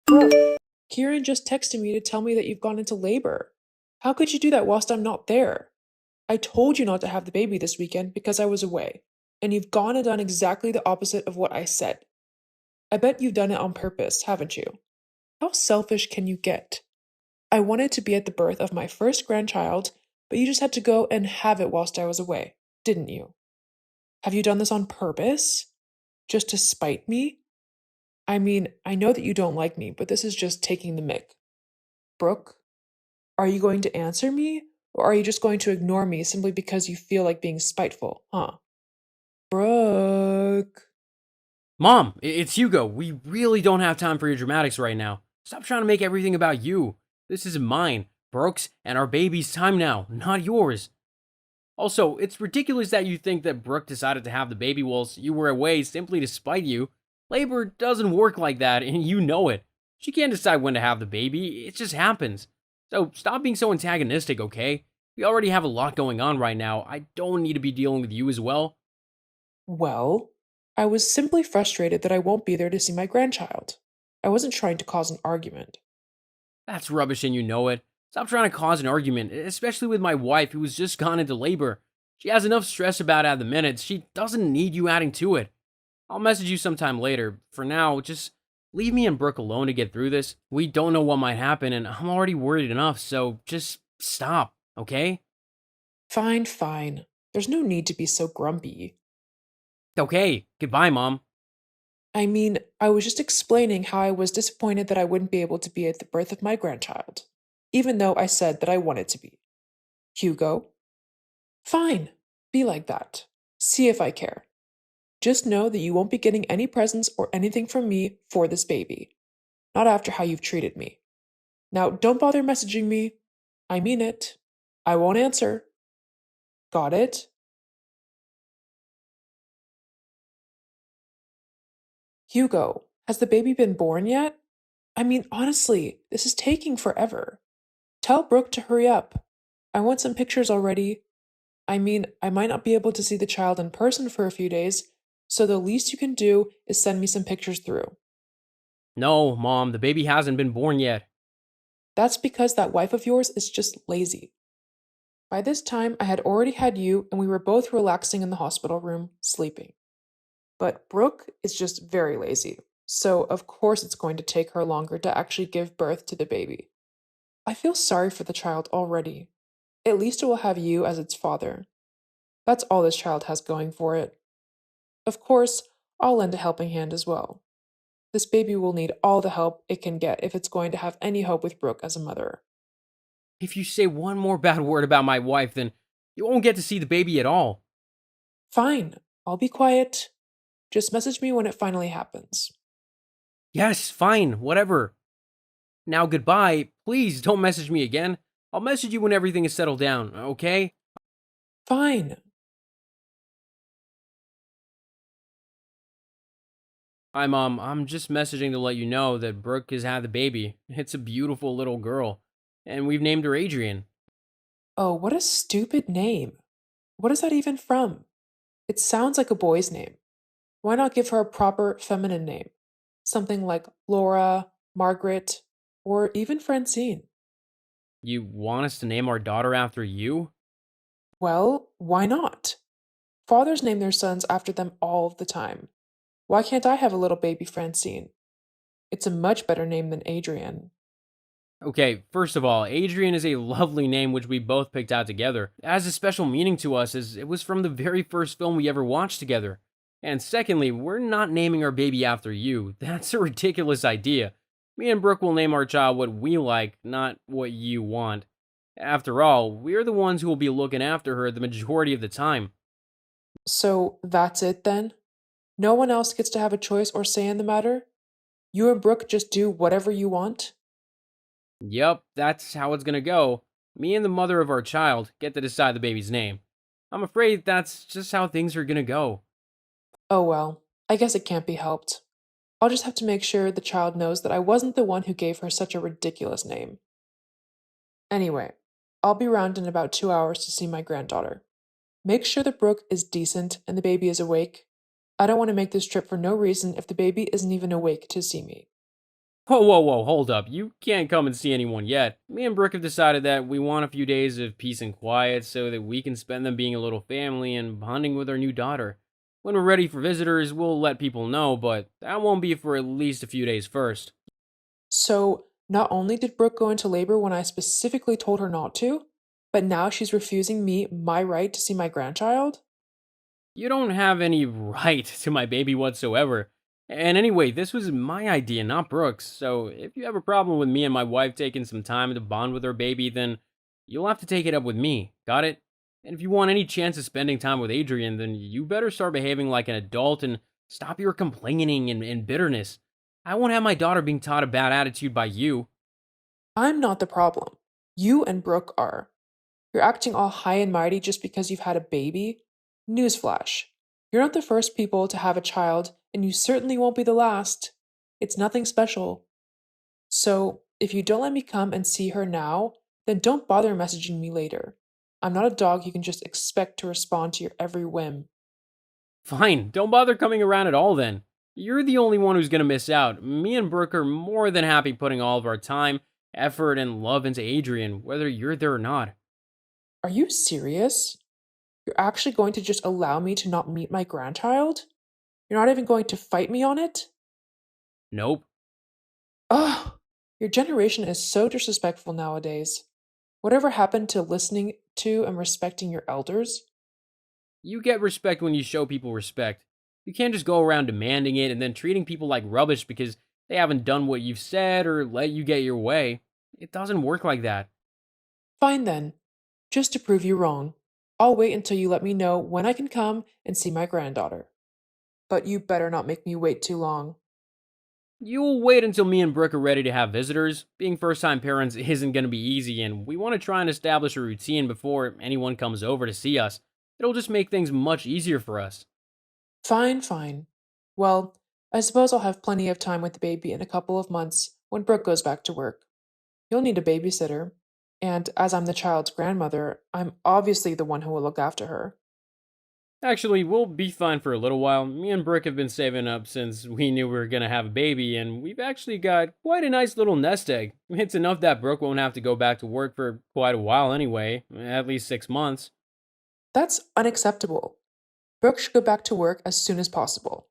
Brooke, Kieran just texted me to tell me that you've gone into labor. How could you do that whilst I'm not there? I told you not to have the baby this weekend because I was away, and you've gone and done exactly the opposite of what I said. I bet you've done it on purpose, haven't you? How selfish can you get? I wanted to be at the birth of my first grandchild, but you just had to go and have it whilst I was away, didn't you? Have you done this on purpose? Just to spite me? I mean, I know that you don't like me, but this is just taking the mick. Brooke, are you going to answer me? Or are you just going to ignore me simply because you feel like being spiteful, huh? Brooke. Mom, it's Hugo. We really don't have time for your dramatics right now. Stop trying to make everything about you. This is mine, Brooks, and our baby's time now, not yours. Also, it's ridiculous that you think that Brooke decided to have the baby whilst you were away simply to spite you. Labor doesn't work like that, and you know it. She can't decide when to have the baby, it just happens. So stop being so antagonistic, okay? We already have a lot going on right now. I don't need to be dealing with you as well. Well, I was simply frustrated that I won't be there to see my grandchild. I wasn't trying to cause an argument. That's rubbish and you know it. Stop trying to cause an argument, especially with my wife who has just gone into labor. She has enough stress about it at the minute. She doesn't need you adding to it. I'll message you sometime later. For now, just leave me and Brooke alone to get through this. We don't know what might happen, and I'm already worried enough, so just stop, okay? Fine, fine. There's no need to be so grumpy. Okay, goodbye, Mom. I mean, I was just explaining how I was disappointed that I wouldn't be able to be at the birth of my grandchild, even though I said that I wanted to be. Hugo? Fine, be like that. See if I care. Just know that you won't be getting any presents or anything from me for this baby. Not after how you've treated me. Now, don't bother messaging me. I mean it. I won't answer. Got it? Hugo, has the baby been born yet? I mean, honestly, this is taking forever. Tell Brooke to hurry up. I want some pictures already. I mean, I might not be able to see the child in person for a few days, so the least you can do is send me some pictures through. No, Mom, the baby hasn't been born yet. That's because that wife of yours is just lazy. By this time, I had already had you, and we were both relaxing in the hospital room, sleeping. But Brooke is just very lazy, so of course it's going to take her longer to actually give birth to the baby. I feel sorry for the child already. At least it will have you as its father. That's all this child has going for it. Of course, I'll lend a helping hand as well. This baby will need all the help it can get if it's going to have any hope with Brooke as a mother. If you say one more bad word about my wife, then you won't get to see the baby at all. Fine, I'll be quiet. Just message me when it finally happens. Yes, fine, whatever. Now goodbye. Please don't message me again. I'll message you when everything is settled down, okay? Fine. Hi, Mom. I'm just messaging to let you know that Brooke has had the baby. It's a beautiful little girl, and we've named her Adrian. Oh, what a stupid name. What is that even from? It sounds like a boy's name. Why not give her a proper feminine name? Something like Laura, Margaret, or even Francine. You want us to name our daughter after you? Well, why not? Fathers name their sons after them all of the time. Why can't I have a little baby Francine? It's a much better name than Adrian. Okay, first of all, Adrian is a lovely name which we both picked out together. It has a special meaning to us as it was from the very first film we ever watched together. And secondly, we're not naming our baby after you. That's a ridiculous idea. Me and Brooke will name our child what we like, not what you want. After all, we're the ones who will be looking after her the majority of the time. So that's it then? No one else gets to have a choice or say in the matter? You and Brooke just do whatever you want? Yup, that's how it's gonna go. Me and the mother of our child get to decide the baby's name. I'm afraid that's just how things are gonna go. Oh well, I guess it can't be helped. I'll just have to make sure the child knows that I wasn't the one who gave her such a ridiculous name. Anyway, I'll be around in about 2 hours to see my granddaughter. Make sure that Brooke is decent and the baby is awake. I don't want to make this trip for no reason if the baby isn't even awake to see me. Whoa, whoa, whoa, hold up. You can't come and see anyone yet. Me and Brooke have decided that we want a few days of peace and quiet so that we can spend them being a little family and bonding with our new daughter. When we're ready for visitors, we'll let people know, but that won't be for at least a few days first. So, not only did Brooke go into labor when I specifically told her not to, but now she's refusing me my right to see my grandchild? You don't have any right to my baby whatsoever. And anyway, this was my idea, not Brooke's. So if you have a problem with me and my wife taking some time to bond with our baby, then you'll have to take it up with me. Got it? And if you want any chance of spending time with Adrian, then you better start behaving like an adult and stop your complaining and bitterness. I won't have my daughter being taught a bad attitude by you. I'm not the problem. You and Brooke are. You're acting all high and mighty just because you've had a baby? Newsflash. You're not the first people to have a child, and you certainly won't be the last. It's nothing special. So, if you don't let me come and see her now, then don't bother messaging me later. I'm not a dog you can just expect to respond to your every whim. Fine, don't bother coming around at all then. You're the only one who's gonna miss out. Me and Brooke are more than happy putting all of our time, effort, and love into Adrian, whether you're there or not. Are you serious? You're actually going to just allow me to not meet my grandchild? You're not even going to fight me on it? Nope. Ugh! Your generation is so disrespectful nowadays. Whatever happened to listening to and respecting your elders? You get respect when you show people respect. You can't just go around demanding it and then treating people like rubbish because they haven't done what you've said or let you get your way. It doesn't work like that. Fine then. Just to prove you wrong, I'll wait until you let me know when I can come and see my granddaughter. But you better not make me wait too long. You'll wait until me and Brooke are ready to have visitors. Being first time parents isn't going to be easy, and we want to try and establish a routine before anyone comes over to see us. It'll just make things much easier for us. Fine, fine. Well, I suppose I'll have plenty of time with the baby in a couple of months when Brooke goes back to work. You'll need a babysitter, and as I'm the child's grandmother, I'm obviously the one who will look after her. Actually, we'll be fine for a little while. Me and Brooke have been saving up since we knew we were going to have a baby, and we've actually got quite a nice little nest egg. It's enough that Brooke won't have to go back to work for quite a while anyway, at least 6 months. That's unacceptable. Brooke should go back to work as soon as possible.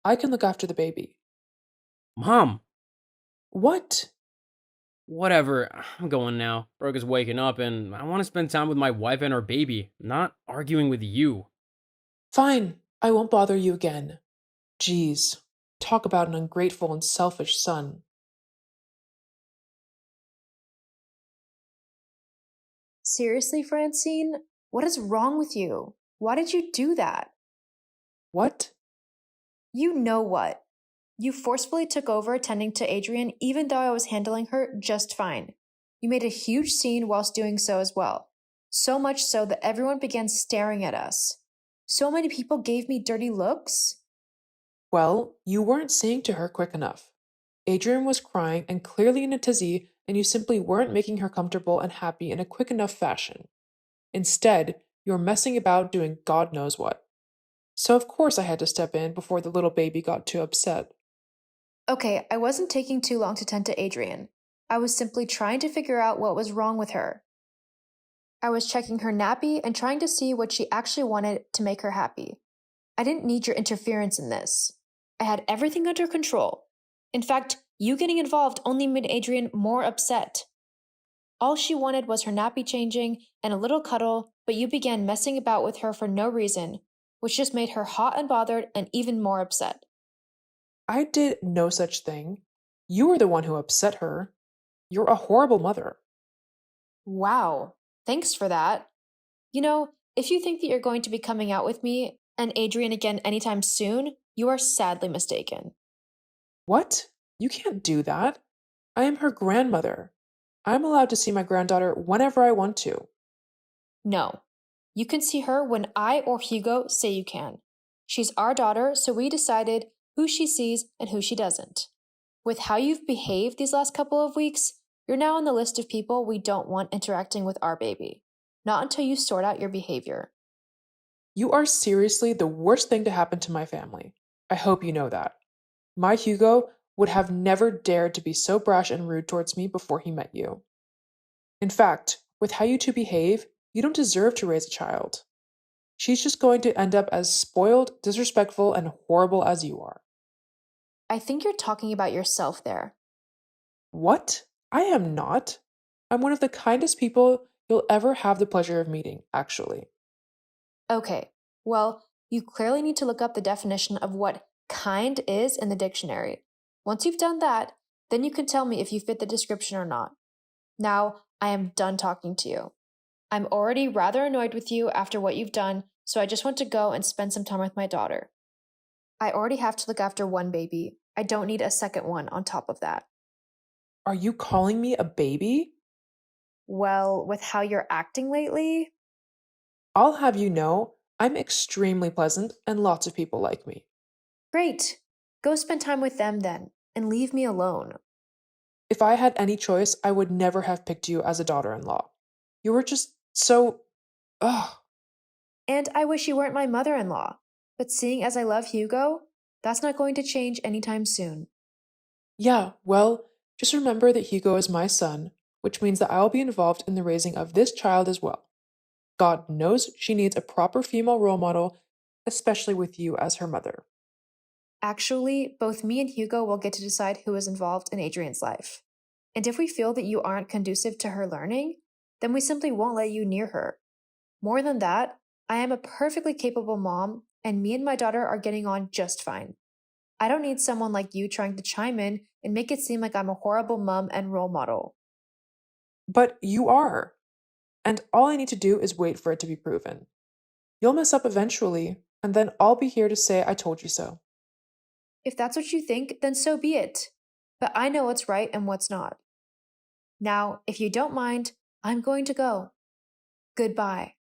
I can look after the baby. Mom! What? Whatever, I'm going now. Brooke is waking up, and I want to spend time with my wife and our baby, not arguing with you. Fine, I won't bother you again. Geez, talk about an ungrateful and selfish son. Seriously, Francine? What is wrong with you? Why did you do that? What? You know what? You forcefully took over attending to Adrian even though I was handling her just fine. You made a huge scene whilst doing so as well. So much so that everyone began staring at us. So many people gave me dirty looks. Well, you weren't saying to her quick enough. Adrian was crying and clearly in a tizzy, and you simply weren't making her comfortable and happy in a quick enough fashion. Instead, you were messing about doing God knows what. So, of course, I had to step in before the little baby got too upset. Okay, I wasn't taking too long to tend to Adrian. I was simply trying to figure out what was wrong with her. I was checking her nappy and trying to see what she actually wanted to make her happy. I didn't need your interference in this. I had everything under control. In fact, you getting involved only made Adrian more upset. All she wanted was her nappy changing and a little cuddle, but you began messing about with her for no reason, which just made her hot and bothered and even more upset. I did no such thing. You were the one who upset her. You're a horrible mother. Wow, thanks for that. You know, if you think that you're going to be coming out with me and Adrian again anytime soon, you are sadly mistaken. What? You can't do that. I am her grandmother. I'm allowed to see my granddaughter whenever I want to. No, you can see her when I or Hugo say you can. She's our daughter, so we decided who she sees and who she doesn't. With how you've behaved these last couple of weeks, you're now on the list of people we don't want interacting with our baby. Not until you sort out your behavior. You are seriously the worst thing to happen to my family. I hope you know that. My Hugo would have never dared to be so brash and rude towards me before he met you. In fact, with how you two behave, you don't deserve to raise a child. She's just going to end up as spoiled, disrespectful, and horrible as you are. I think you're talking about yourself there. What? I am not. I'm one of the kindest people you'll ever have the pleasure of meeting, actually. Okay, well, you clearly need to look up the definition of what kind is in the dictionary. Once you've done that, then you can tell me if you fit the description or not. Now, I am done talking to you. I'm already rather annoyed with you after what you've done, so I just want to go and spend some time with my daughter. I already have to look after one baby. I don't need a second one on top of that. Are you calling me a baby? Well, with how you're acting lately, I'll have you know, I'm extremely pleasant and lots of people like me. great. Go spend time with them then, and leave me alone. If I had any choice, I would never have picked you as a daughter in law. You were just so. Ugh. And I wish you weren't my mother in law. But seeing as I love Hugo, that's not going to change anytime soon. Yeah, well, just remember that Hugo is my son, which means that I'll be involved in the raising of this child as well. God knows she needs a proper female role model, especially with you as her mother. Actually, both me and Hugo will get to decide who is involved in Adrian's life. And if we feel that you aren't conducive to her learning, then we simply won't let you near her. More than that, I am a perfectly capable mom, and me and my daughter are getting on just fine. I don't need someone like you trying to chime in and make it seem like I'm a horrible mom and role model. But you are. And all I need to do is wait for it to be proven. You'll mess up eventually, and then I'll be here to say I told you so. If that's what you think, then so be it. But I know what's right and what's not. Now, if you don't mind, I'm going to go. Goodbye.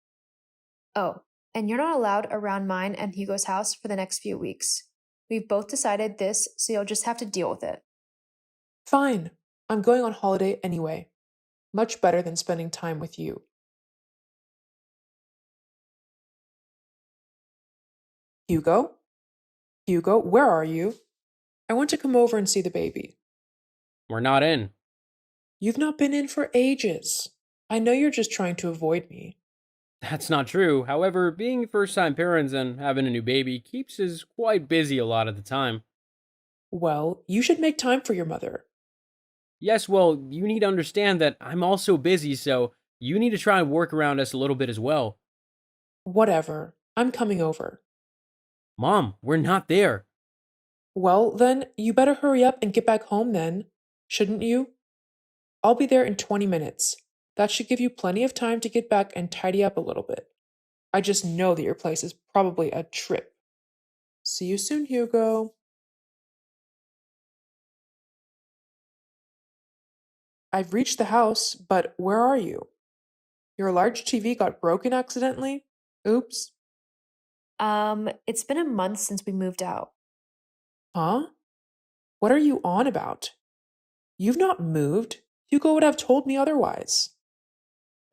Oh, and you're not allowed around mine and Hugo's house for the next few weeks. We've both decided this, so you'll just have to deal with it. Fine. I'm going on holiday anyway. Much better than spending time with you. Hugo? Hugo, where are you? I want to come over and see the baby. We're not in. You've not been in for ages. I know you're just trying to avoid me. That's not true. However, being first time parents and having a new baby keeps us quite busy a lot of the time. Well, you should make time for your mother. Yes, well, you need to understand that I'm also busy, so you need to try and work around us a little bit as well. Whatever. I'm coming over. Mom, we're not there. Well, then, you better hurry up and get back home then. Shouldn't you? I'll be there in 20 minutes. That should give you plenty of time to get back and tidy up a little bit. I just know that your place is probably a trip. See you soon, Hugo. I've reached the house, but where are you? Your large TV got broken accidentally? Oops. It's been a month since we moved out. Huh? What are you on about? You've not moved. Hugo would have told me otherwise.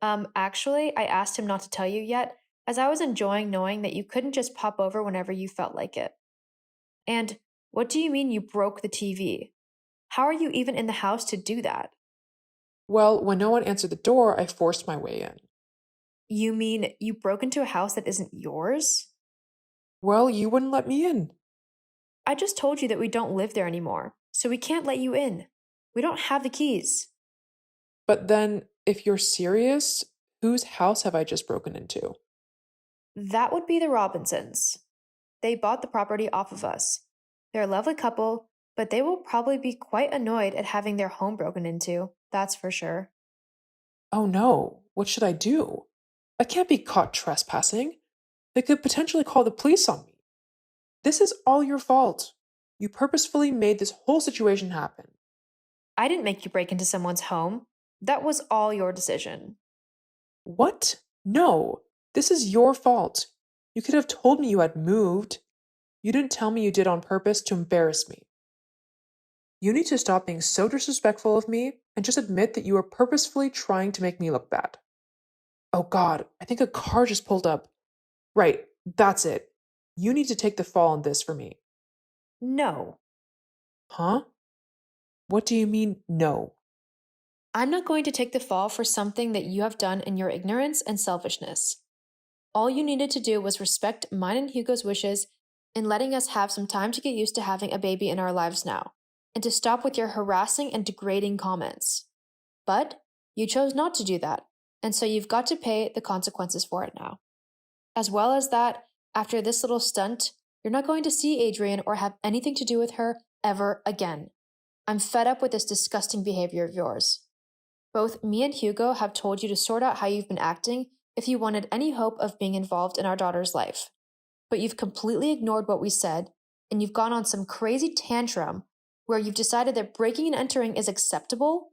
Actually, I asked him not to tell you yet, as I was enjoying knowing that you couldn't just pop over whenever you felt like it. And what do you mean you broke the TV? How are you even in the house to do that? Well, when no one answered the door, I forced my way in. You mean you broke into a house that isn't yours? Well, you wouldn't let me in. I just told you that we don't live there anymore, so we can't let you in. We don't have the keys. But then, if you're serious, whose house have I just broken into? That would be the Robinsons. They bought the property off of us. They're a lovely couple, but they will probably be quite annoyed at having their home broken into, that's for sure. Oh no, what should I do? I can't be caught trespassing. They could potentially call the police on me. This is all your fault. You purposefully made this whole situation happen. I didn't make you break into someone's home. That was all your decision. What? No, this is your fault. You could have told me you had moved. You didn't tell me you did on purpose to embarrass me. You need to stop being so disrespectful of me and just admit that you are purposefully trying to make me look bad. Oh god, I think a car just pulled up. Right, that's it. You need to take the fall on this for me. No. Huh? What do you mean, no? I'm not going to take the fall for something that you have done in your ignorance and selfishness. All you needed to do was respect mine and Hugo's wishes in letting us have some time to get used to having a baby in our lives now, and to stop with your harassing and degrading comments. But you chose not to do that, and so you've got to pay the consequences for it now. As well as that, after this little stunt, you're not going to see Adrian or have anything to do with her ever again. I'm fed up with this disgusting behavior of yours. Both me and Hugo have told you to sort out how you've been acting if you wanted any hope of being involved in our daughter's life. But you've completely ignored what we said, and you've gone on some crazy tantrum where you've decided that breaking and entering is acceptable.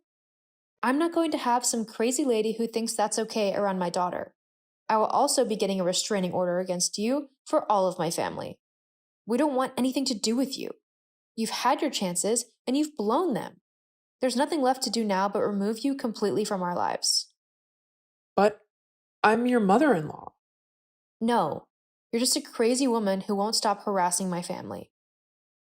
I'm not going to have some crazy lady who thinks that's okay around my daughter. I will also be getting a restraining order against you for all of my family. We don't want anything to do with you. You've had your chances, and you've blown them. There's nothing left to do now but remove you completely from our lives. But I'm your mother-in-law. No, you're just a crazy woman who won't stop harassing my family.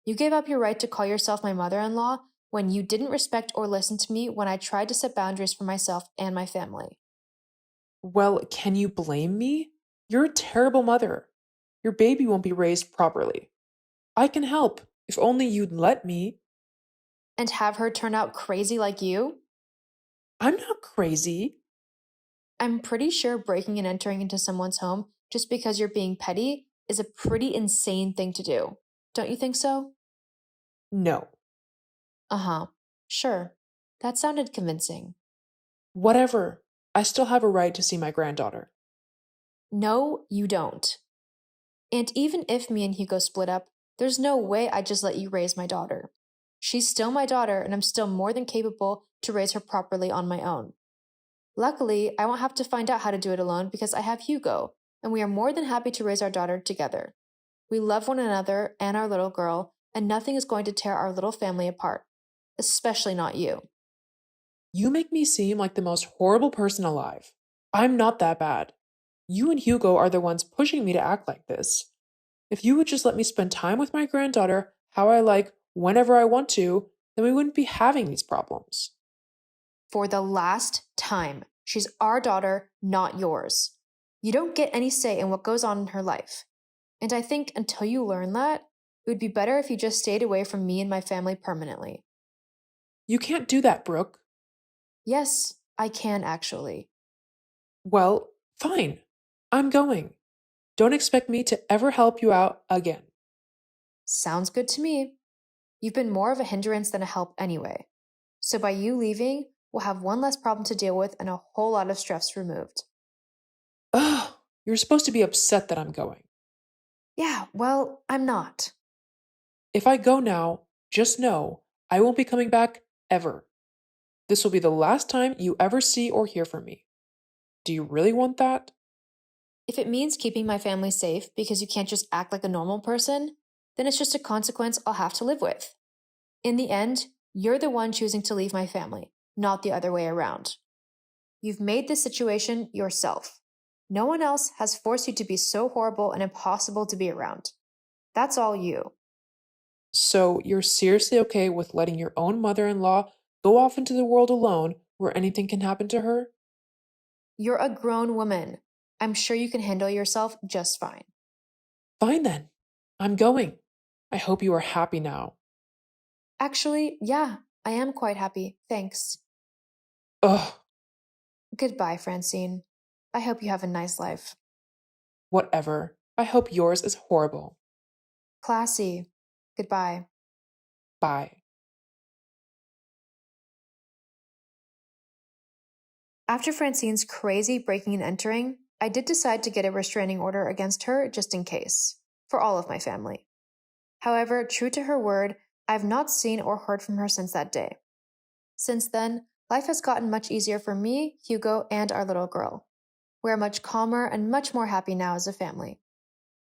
You gave up your right to call yourself my mother-in-law when you didn't respect or listen to me when I tried to set boundaries for myself and my family. Well, can you blame me? You're a terrible mother. Your baby won't be raised properly. I can help, if only you'd let me. And have her turn out crazy like you? I'm not crazy. I'm pretty sure breaking and entering into someone's home just because you're being petty is a pretty insane thing to do. Don't you think so? No. Uh-huh. Sure. That sounded convincing. Whatever. I still have a right to see my granddaughter. No, you don't. And even if me and Hugo split up, there's no way I'd just let you raise my daughter. She's still my daughter, and I'm still more than capable to raise her properly on my own. Luckily, I won't have to find out how to do it alone because I have Hugo, and we are more than happy to raise our daughter together. We love one another and our little girl, and nothing is going to tear our little family apart, especially not you. You make me seem like the most horrible person alive. I'm not that bad. You and Hugo are the ones pushing me to act like this. If you would just let me spend time with my granddaughter how I like, whenever I want to, then we wouldn't be having these problems. For the last time, she's our daughter, not yours. You don't get any say in what goes on in her life. And I think until you learn that, it would be better if you just stayed away from me and my family permanently. You can't do that, Brooke. Yes, I can actually. Well, fine. I'm going. Don't expect me to ever help you out again. Sounds good to me. You've been more of a hindrance than a help anyway. So by you leaving, we'll have one less problem to deal with and a whole lot of stress removed. Ugh, you're supposed to be upset that I'm going. Yeah, well, I'm not. If I go now, just know I won't be coming back ever. This will be the last time you ever see or hear from me. Do you really want that? If it means keeping my family safe because you can't just act like a normal person, then it's just a consequence I'll have to live with. In the end, you're the one choosing to leave my family, not the other way around. You've made this situation yourself. No one else has forced you to be so horrible and impossible to be around. That's all you. So you're seriously okay with letting your own mother-in-law go off into the world alone where anything can happen to her? You're a grown woman. I'm sure you can handle yourself just fine. Fine then. I'm going. I hope you are happy now. Actually, yeah, I am quite happy. Thanks. Ugh, Goodbye, Francine. I hope you have a nice life. whatever. I hope yours is horrible. Classy. Goodbye. Bye. After Francine's crazy breaking and entering, I did decide to get a restraining order against her just in case, for all of my family. However, true to her word, I have not seen or heard from her since that day. Since then, life has gotten much easier for me, Hugo, and our little girl. We are much calmer and much more happy now as a family.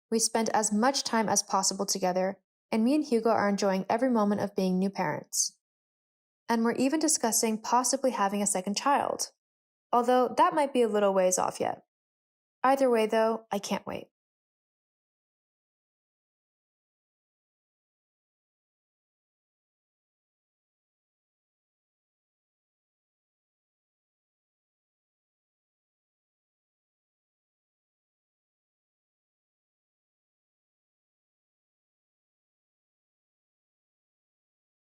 We spend as much time as possible together, and me and Hugo are enjoying every moment of being new parents. And we're even discussing possibly having a second child, although that might be a little ways off yet. Either way, though, I can't wait.